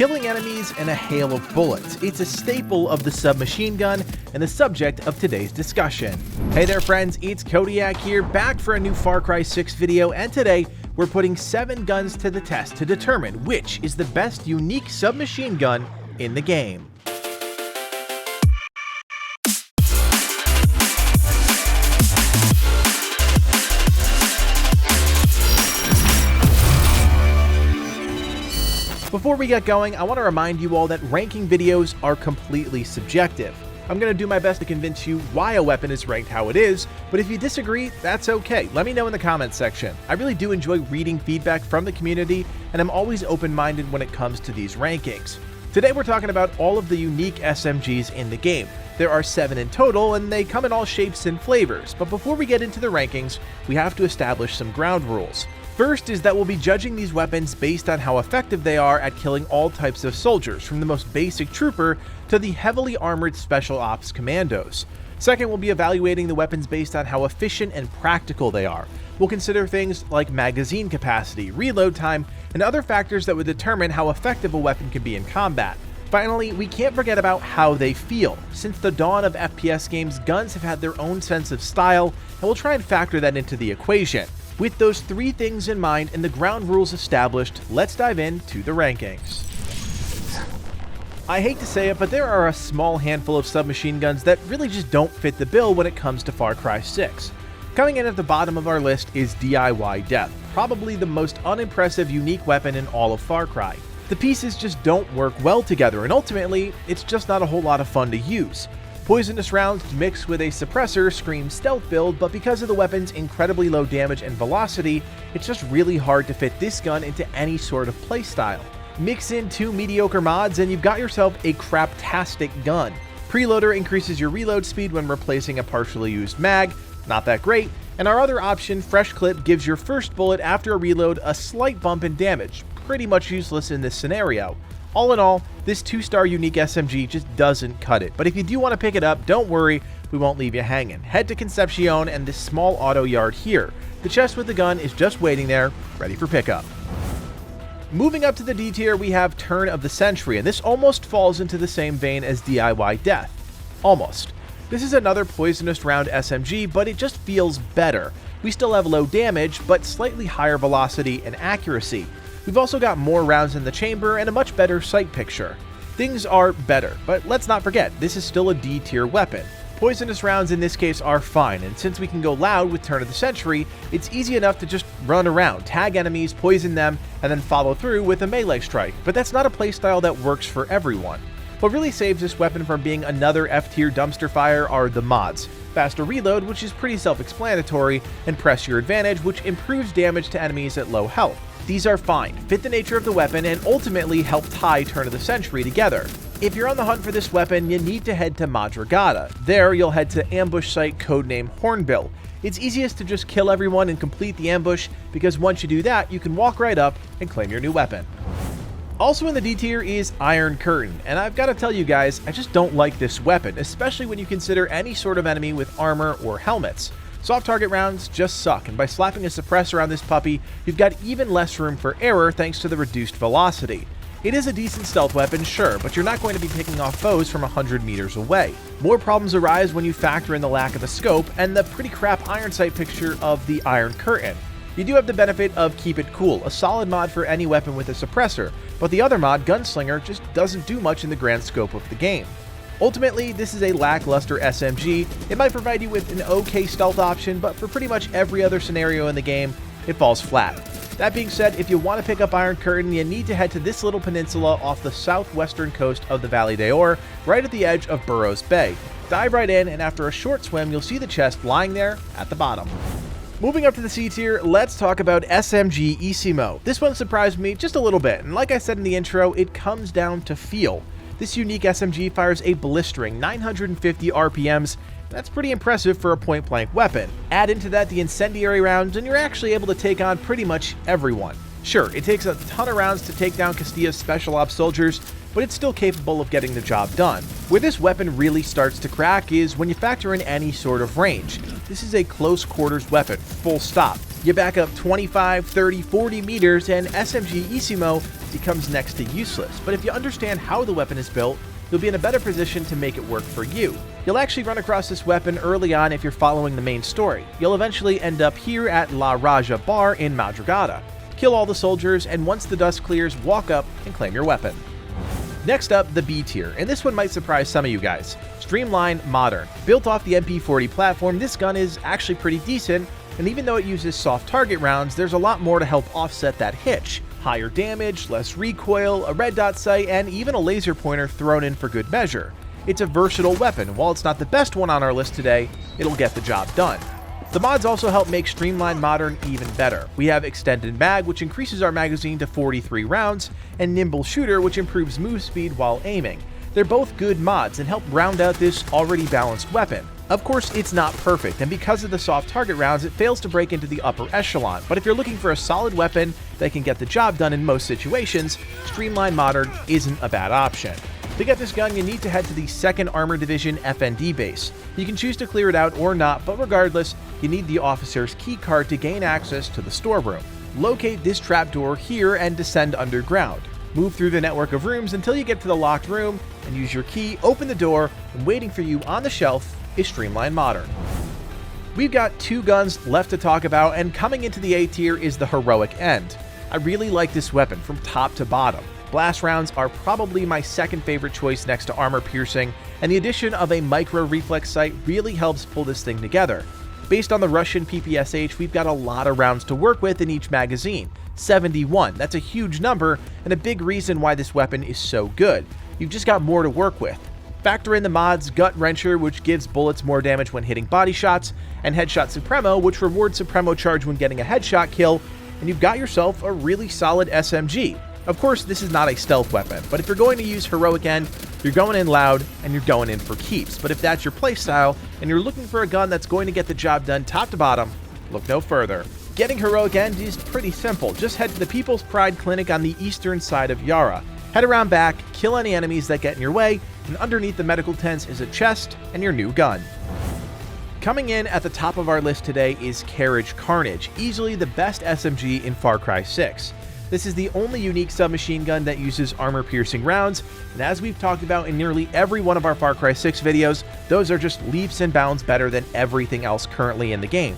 killing enemies in a hail of bullets. It's a staple of the submachine gun and the subject of today's discussion. Hey there friends, it's Kodiak here, back for a new Far Cry 6 video, and today we're putting 7 guns to the test to determine which is the best unique submachine gun in the game. Before we get going, I want to remind you all that ranking videos are completely subjective. I'm going to do my best to convince you why a weapon is ranked how it is, but if you disagree, that's okay. Let me know in the comments section. I really do enjoy reading feedback from the community, and I'm always open-minded when it comes to these rankings. Today we're talking about all of the unique SMGs in the game. There are 7 in total, and they come in all shapes and flavors, but before we get into the rankings, we have to establish some ground rules. First is that we'll be judging these weapons based on how effective they are at killing all types of soldiers, from the most basic trooper to the heavily armored special ops commandos. Second, we'll be evaluating the weapons based on how efficient and practical they are. We'll consider things like magazine capacity, reload time, and other factors that would determine how effective a weapon can be in combat. Finally, we can't forget about how they feel. Since the dawn of FPS games, guns have had their own sense of style, and we'll try and factor that into the equation. With those 3 things in mind and the ground rules established, let's dive into the rankings. I hate to say it, but there are a small handful of submachine guns that really just don't fit the bill when it comes to Far Cry 6. Coming in at the bottom of our list is DIY Death, probably the most unimpressive unique weapon in all of Far Cry. The pieces just don't work well together, and ultimately, it's just not a whole lot of fun to use. Poisonous rounds mixed with a suppressor scream stealth build, but because of the weapon's incredibly low damage and velocity, it's just really hard to fit this gun into any sort of playstyle. Mix in 2 mediocre mods and you've got yourself a craptastic gun. Preloader increases your reload speed when replacing a partially used mag, not that great, and our other option, Fresh Clip, gives your first bullet after a reload a slight bump in damage, pretty much useless in this scenario. All in all, this 2-star unique SMG just doesn't cut it, but if you do want to pick it up, don't worry, we won't leave you hanging. Head to Concepcion and this small auto yard here. The chest with the gun is just waiting there, ready for pickup. Moving up to the D tier, we have Turn of the Century, and this almost falls into the same vein as DIY Death. Almost. This is another poisonous round SMG, but it just feels better. We still have low damage, but slightly higher velocity and accuracy. We've also got more rounds in the chamber and a much better sight picture. Things are better, but let's not forget, this is still a D tier weapon. Poisonous rounds in this case are fine, and since we can go loud with Turn of the Century, it's easy enough to just run around, tag enemies, poison them, and then follow through with a melee strike, but that's not a playstyle that works for everyone. What really saves this weapon from being another F-tier dumpster fire are the mods. Faster reload, which is pretty self-explanatory, and Press Your Advantage, which improves damage to enemies at low health. These are fine, fit the nature of the weapon, and ultimately help tie Turn of the Century together. If you're on the hunt for this weapon, you need to head to Madrugada. There, you'll head to ambush site codename Hornbill. It's easiest to just kill everyone and complete the ambush, because once you do that, you can walk right up and claim your new weapon. Also in the D tier is Iron Curtain, and I've got to tell you guys, I just don't like this weapon, especially when you consider any sort of enemy with armor or helmets. Soft target rounds just suck, and by slapping a suppressor on this puppy, you've got even less room for error thanks to the reduced velocity. It is a decent stealth weapon, sure, but you're not going to be picking off foes from 100 meters away. More problems arise when you factor in the lack of a scope and the pretty crap iron sight picture of the Iron Curtain. You do have the benefit of Keep It Cool, a solid mod for any weapon with a suppressor, but the other mod, Gunslinger, just doesn't do much in the grand scope of the game. Ultimately, this is a lackluster SMG. It might provide you with an okay stealth option, but for pretty much every other scenario in the game, it falls flat. That being said, if you want to pick up Iron Curtain, you need to head to this little peninsula off the southwestern coast of the Valley d'Or, right at the edge of Burroughs Bay. Dive right in, and after a short swim, you'll see the chest lying there at the bottom. Moving up to the C tier, let's talk about SMG-Issimo. This one surprised me just a little bit, and like I said in the intro, it comes down to feel. This unique SMG fires a blistering 950 RPMs. That's pretty impressive for a point-blank weapon. Add into that the incendiary rounds, and you're actually able to take on pretty much everyone. Sure, it takes a ton of rounds to take down Castilla's special ops soldiers, but it's still capable of getting the job done. Where this weapon really starts to crack is when you factor in any sort of range. This is a close quarters weapon, full stop. You back up 25, 30, 40 meters and SMG-Issimo becomes next to useless, but if you understand how the weapon is built, you'll be in a better position to make it work for you. You'll actually run across this weapon early on if you're following the main story. You'll eventually end up here at La Raja Bar in Madrugada. Kill all the soldiers, and once the dust clears, walk up and claim your weapon. Next up, the B tier, and this one might surprise some of you guys. Streamline Moderne. Built off the MP40 platform, this gun is actually pretty decent, and even though it uses soft target rounds, there's a lot more to help offset that hitch. Higher damage, less recoil, a red dot sight, and even a laser pointer thrown in for good measure. It's a versatile weapon. While it's not the best one on our list today, it'll get the job done. The mods also help make Streamline Moderne even better. We have Extended Mag, which increases our magazine to 43 rounds, and Nimble Shooter, which improves move speed while aiming. They're both good mods and help round out this already balanced weapon. Of course, it's not perfect, and because of the soft target rounds, it fails to break into the upper echelon, but if you're looking for a solid weapon that can get the job done in most situations, Streamline Moderne isn't a bad option. To get this gun, you need to head to the 2nd Armor Division FND base. You can choose to clear it out or not, but regardless, you need the officer's keycard to gain access to the storeroom. Locate this trapdoor here and descend underground. Move through the network of rooms until you get to the locked room, and use your key, open the door, and waiting for you on the shelf is Streamline Moderne. We've got 2 guns left to talk about, and coming into the A tier is the Heroic End. I really like this weapon from top to bottom. Blast rounds are probably my second favorite choice next to armor piercing, and the addition of a micro reflex sight really helps pull this thing together. Based on the Russian PPSH, we've got a lot of rounds to work with in each magazine. 71, that's a huge number, and a big reason why this weapon is so good. You've just got more to work with. Factor in the mods Gut Wrencher, which gives bullets more damage when hitting body shots, and Headshot Supremo, which rewards Supremo charge when getting a headshot kill, and you've got yourself a really solid SMG. Of course, this is not a stealth weapon, but if you're going to use Heroic End, you're going in loud and you're going in for keeps. But if that's your playstyle and you're looking for a gun that's going to get the job done top to bottom, look no further. Getting Heroic End is pretty simple. Just head to the People's Pride Clinic on the eastern side of Yara. Head around back, kill any enemies that get in your way, and underneath the medical tents is a chest and your new gun. Coming in at the top of our list today is Carriage Carnage, easily the best SMG in Far Cry 6. This is the only unique submachine gun that uses armor-piercing rounds, and as we've talked about in nearly every one of our Far Cry 6 videos, those are just leaps and bounds better than everything else currently in the game.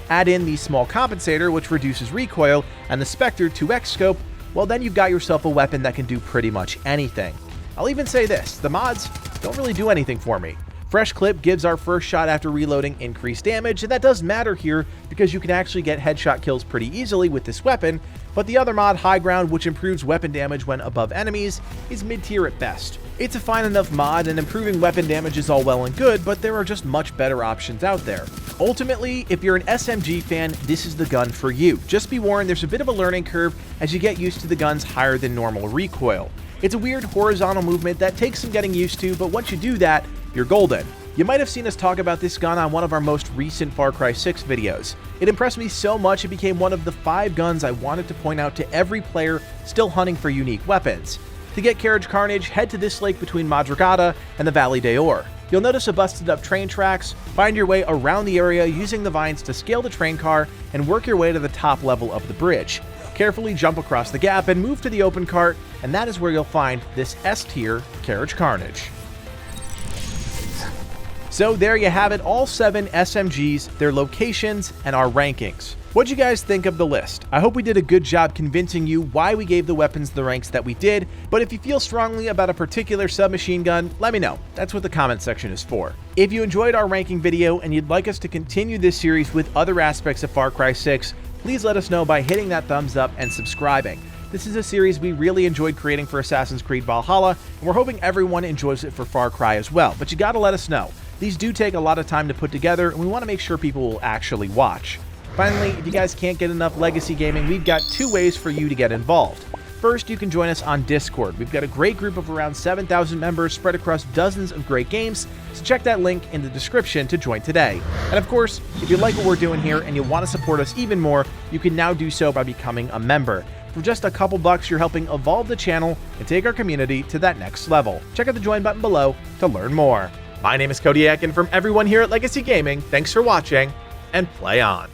Add in the small compensator, which reduces recoil, and the Spectre 2X scope, well then you've got yourself a weapon that can do pretty much anything. I'll even say this, the mods don't really do anything for me. Fresh Clip gives our first shot after reloading increased damage, and that does matter here because you can actually get headshot kills pretty easily with this weapon, but the other mod, High Ground, which improves weapon damage when above enemies, is mid-tier at best. It's a fine enough mod, and improving weapon damage is all well and good, but there are just much better options out there. Ultimately, if you're an SMG fan, this is the gun for you. Just be warned, there's a bit of a learning curve as you get used to the gun's higher than normal recoil. It's a weird horizontal movement that takes some getting used to, but once you do that, you're golden. You might have seen us talk about this gun on one of our most recent Far Cry 6 videos. It impressed me so much it became one of the 5 guns I wanted to point out to every player still hunting for unique weapons. To get Carriage Carnage, head to this lake between Madrugada and the Valley d'Or. You'll notice a busted up train tracks, find your way around the area using the vines to scale the train car, and work your way to the top level of the bridge. Carefully jump across the gap and move to the open cart, and that is where you'll find this S-tier Carriage Carnage. So there you have it, all 7 SMGs, their locations, and our rankings. What'd you guys think of the list? I hope we did a good job convincing you why we gave the weapons the ranks that we did, but if you feel strongly about a particular submachine gun, let me know. That's what the comment section is for. If you enjoyed our ranking video and you'd like us to continue this series with other aspects of Far Cry 6, please let us know by hitting that thumbs up and subscribing. This is a series we really enjoyed creating for Assassin's Creed Valhalla, and we're hoping everyone enjoys it for Far Cry as well, but you gotta let us know. These do take a lot of time to put together, and we want to make sure people will actually watch. Finally, if you guys can't get enough legacy gaming, we've got 2 ways for you to get involved. First, you can join us on Discord. We've got a great group of around 7,000 members spread across dozens of great games, so check that link in the description to join today. And of course, if you like what we're doing here and you want to support us even more, you can now do so by becoming a member. For just a couple bucks, you're helping evolve the channel and take our community to that next level. Check out the join button below to learn more. My name is Kodiak, and from everyone here at Legacy Gaming, thanks for watching, and play on.